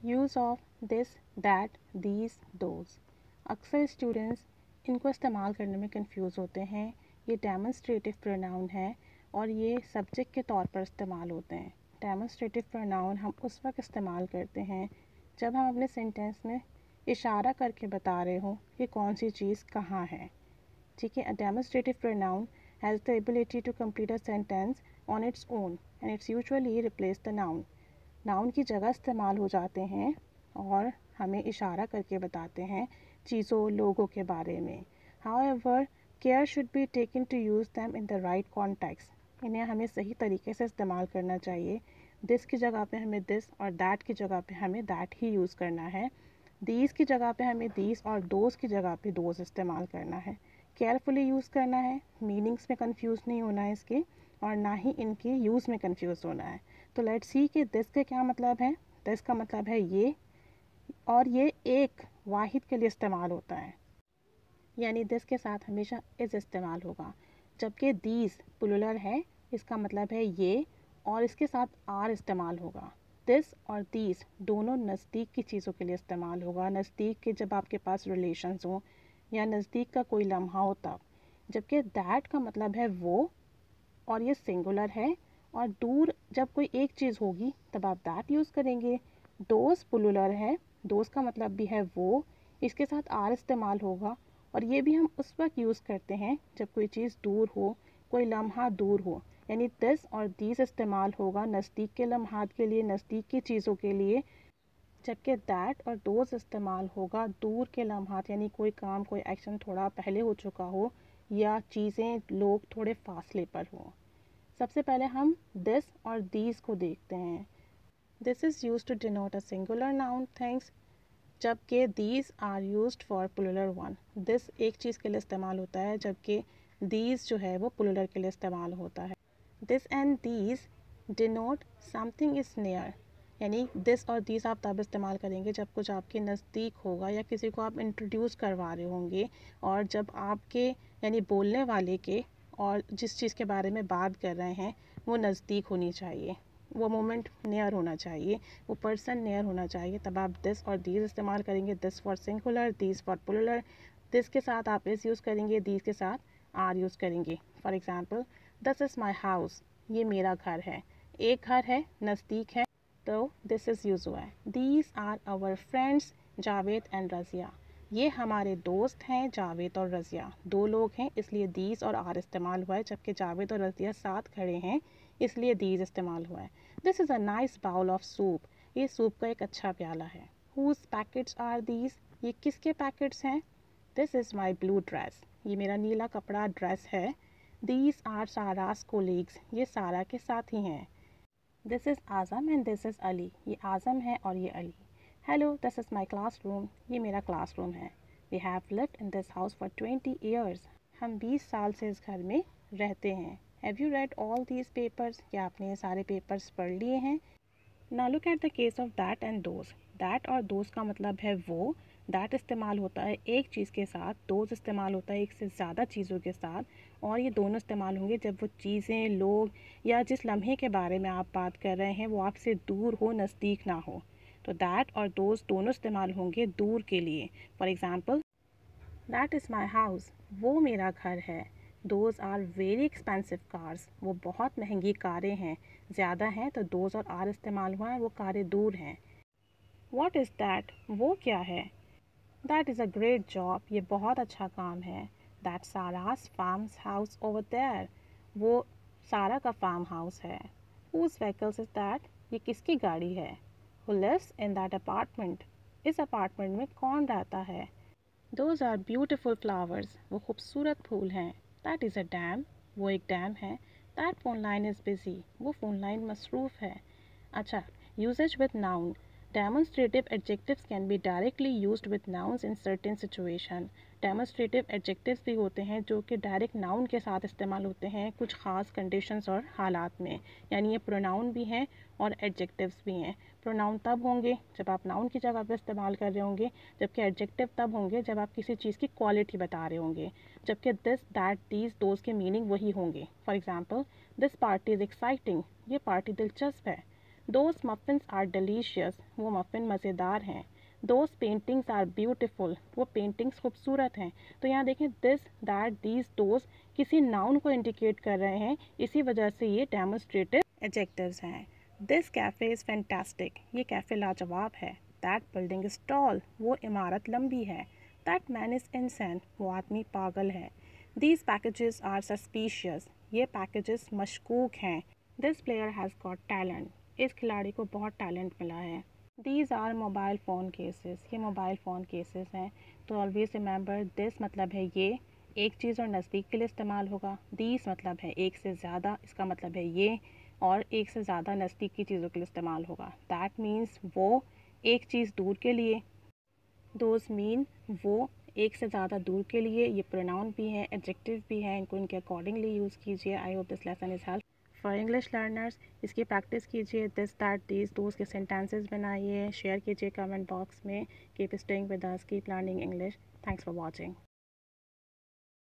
Use of this, that, these, those. अक्सर students इनको इस्तेमाल करने में कंफ्यूज होते हैं। ये डेमोन्स्ट्रेटिव प्रोनाउन है और ये सब्जेक्ट के तौर पर इस्तेमाल होते हैं। डेमोन्स्ट्रेटिव प्रोनाउन हम उस वक्त इस्तेमाल करते हैं जब हम अपने सेंटेंस में इशारा करके बता रहे हों कि कौन सी चीज़ कहाँ है। ठीक है, a demonstrative pronoun has the ability to complete a sentence on its own and it's usually replace the noun. Noun की जगह इस्तेमाल हो जाते हैं और हमें इशारा करके बताते हैं चीज़ों लोगों के बारे में। However, care should be taken to use them in the right context. इन्हें हमें सही तरीके से इस्तेमाल करना चाहिए। दिस की जगह पे हमें दिस और दैट की जगह पे हमें दैट ही यूज़ करना है। दीज की जगह पे हमें दीज और दोज की जगह पे दोज इस्तेमाल करना है। केयरफुली यूज़ करना है, मीनिंग्स में कंफ्यूज नहीं होना है इसके, और ना ही इनके यूज़ में कंफ्यूज होना है। तो लेट्स सी कि दिस का क्या मतलब है। दिस का मतलब है ये, और ये एक वाहिद के लिए इस्तेमाल होता है, यानी दिस के साथ हमेशा इस इस्तेमाल होगा। जबकि दीज प्लुरल है, इसका मतलब है ये, और इसके साथ आर इस्तेमाल होगा। दिस और दीज दोनों नज़दीक की चीज़ों के लिए इस्तेमाल होगा, नज़दीक के जब आपके पास रिलेशंस हों या नज़दीक का कोई लम्हा हो तब। जबकि दैट का मतलब है वो, और ये सिंगुलर है, और दूर जब कोई एक चीज़ होगी तब आप दैट यूज़ करेंगे। दोस्त प्लुरल है, दोस्त का मतलब भी है वो, इसके साथ आर इस्तेमाल होगा, और ये भी हम उस वक्त यूज़ करते हैं जब कोई चीज़ दूर हो, कोई लम्हा दूर हो, यानी दिस और दीज इस्तेमाल होगा नज़दीक के लम्हात के लिए, नज़दीक की चीज़ों के लिए। जबकि दैट और दोज इस्तेमाल होगा दूर के लम्हात, यानी कोई काम कोई एक्शन थोड़ा पहले हो चुका हो या चीज़ें लोग थोड़े फासले पर हों। सबसे पहले हम दिस और दीज को देखते हैं। This is use to denote a singular noun things, जबकि these are used for plural one. This एक चीज़ के लिए इस्तेमाल होता है, जबकि दीज जो है वो प्लुरल के लिए इस्तेमाल होता है। This and these denote something is near, यानी दिस और दीज आप तब इस्तेमाल करेंगे जब कुछ आपके नज़दीक होगा या किसी को आप इंट्रोड्यूस करवा रहे होंगे, और जब आपके यानी बोलने वाले के और जिस चीज़ के बारे में बात कर रहे हैं वो नज़दीक होनी चाहिए, वो मोमेंट नियर होना चाहिए, वो पर्सन नियर होना चाहिए, तब आप दिस और दीज इस्तेमाल करेंगे। This for singular, these for plural. This के साथ आप इस यूज़ करेंगे, दीज के साथ आर यूज़ करेंगे। For example, this is my house, ये मेरा घर है। एक घर है, नज़दीक है, तो दिस इज़ यूज़ हुआ है। These are our friends Javed and Razia, ये हमारे दोस्त हैं जावेद और रज़िया, दो लोग हैं इसलिए दीज और आर इस्तेमाल हुआ है, जबकि जावेद और रज़िया साथ खड़े हैं इसलिए दीज इस्तेमाल हुआ है। This is a nice bowl of soup, ये सूप का एक अच्छा प्याला है। हुज पैकेट्स आर दीज, ये किसके पैकेट्स हैं। This is my blue dress, ये मेरा नीला कपड़ा ड्रेस है। दीज आर सारास कोलीग्स, ये सारा के साथी हैं। This is Azam and this is Ali, ये आज़म है और ये Ali. Hello, this is my classroom, ये मेरा क्लास रूम है। We have lived in this house for 20 years, हम 20 साल से इस घर में रहते हैं। Have you read all these papers, क्या आपने ये सारे पेपर्स पढ़ लिए हैं। Now look at the case of that and those. That और दोज का मतलब है वो, दैट इस्तेमाल होता है एक चीज़ के साथ, दोज इस्तेमाल होता है एक से ज़्यादा चीज़ों के साथ, और ये दोनों इस्तेमाल होंगे जब वो चीज़ें, लोग या जिस लम्हे के बारे में आप बात कर रहे हैं वो आपसे दूर हो, नज़दीक ना हो। तो दैट और दोज दोनों इस्तेमाल होंगे दूर के लिए। For example, that is my house, वो मेरा घर है। Those are very expensive cars, वो बहुत महंगी कारें हैं, ज़्यादा हैं तो दोज और आर इस्तेमाल हुआ है, वो कारें दूर हैं। वॉट इज़ दैट, वो क्या है। That is a great job, ये बहुत अच्छा काम है। That Sara's farms house over there, वो सारा का फार्म हाउस है। हुज व्हीकल्स इज़ दैट, ये किसकी गाड़ी है। Who lives in that apartment, इस अपार्टमेंट में कौन रहता है। दोज आर ब्यूटिफुल फ्लावर्स, वो खूबसूरत फूल हैं। दैट इज़ अ डैम, वो एक डैम है। That phone line is busy, वो फ़ोन लाइन मसरूफ़ है। अच्छा, usage with noun. Demonstrative adjectives can be directly used with nouns in certain situation. Demonstrative adjectives भी होते हैं जो कि डायरेक्ट नाउन के साथ इस्तेमाल होते हैं कुछ ख़ास कंडीशंस और हालात में, यानी ये प्रोनाउन भी हैं और एडजेक्टिव्स भी हैं। प्रोनाउन तब होंगे जब आप नाउन की जगह पर इस्तेमाल कर रहे होंगे, जबकि एडजेक्टिव तब होंगे जब आप किसी चीज़ की क्वालिटी बता रहे होंगे, जबकि दिस, दैट, दीज, दोज के मीनिंग वही होंगे। For example, this party is exciting, ये पार्टी दिलचस्प है। दोज मफिन्स आर डिलीशियस, वो मफ़िन मज़ेदार हैं। दोज पेंटिंग्स आर ब्यूटिफुल, वो पेंटिंग्स खूबसूरत हैं। तो यहाँ देखें दिस, दैट, दीज, दोज किसी नाउन को इंडिकेट कर रहे हैं, इसी वजह से ये डेमोन्स्ट्रेटिव एडजेक्टिव्स हैं। दिस कैफ़े इज़ फैंटास्टिक, ये कैफ़े लाजवाब है। दैट बिल्डिंग इज़ टॉल, वो इमारत लंबी है। दैट मैन इज़ इनसेन, वो आदमी पागल है। दीज पैकेजेस आर सस्पिशियस, ये पैकेजेस मशकूक हैं। This player has got talent, इस खिलाड़ी को बहुत टैलेंट मिला है। These are mobile phone cases, ये मोबाइल फ़ोन केसेस हैं। तो ऑलवेज रिमेंबर दिस मतलब है ये, एक चीज़ और नज़दीक के लिए इस्तेमाल होगा। दीज मतलब है एक से ज़्यादा, इसका मतलब है ये, और एक से ज़्यादा नज़दीक की चीज़ों के लिए इस्तेमाल होगा। दैट मीन्स वो, एक चीज़ दूर के लिए। दोज मीन वो, एक से ज़्यादा दूर के लिए। ये प्रोनाउन भी हैं, एडजेक्टिव भी हैं, इनको इनके अकॉर्डिंगली यूज़ कीजिए। I hope this lesson is help for English learners. इसकी प्रैक्टिस कीजिए। दिस, दैट, दीज, दोज के सेंटेंसेस बनाइए, शेयर कीजिए कमेंट बॉक्स में। Keep staying with us, keep learning English. Thanks for watching.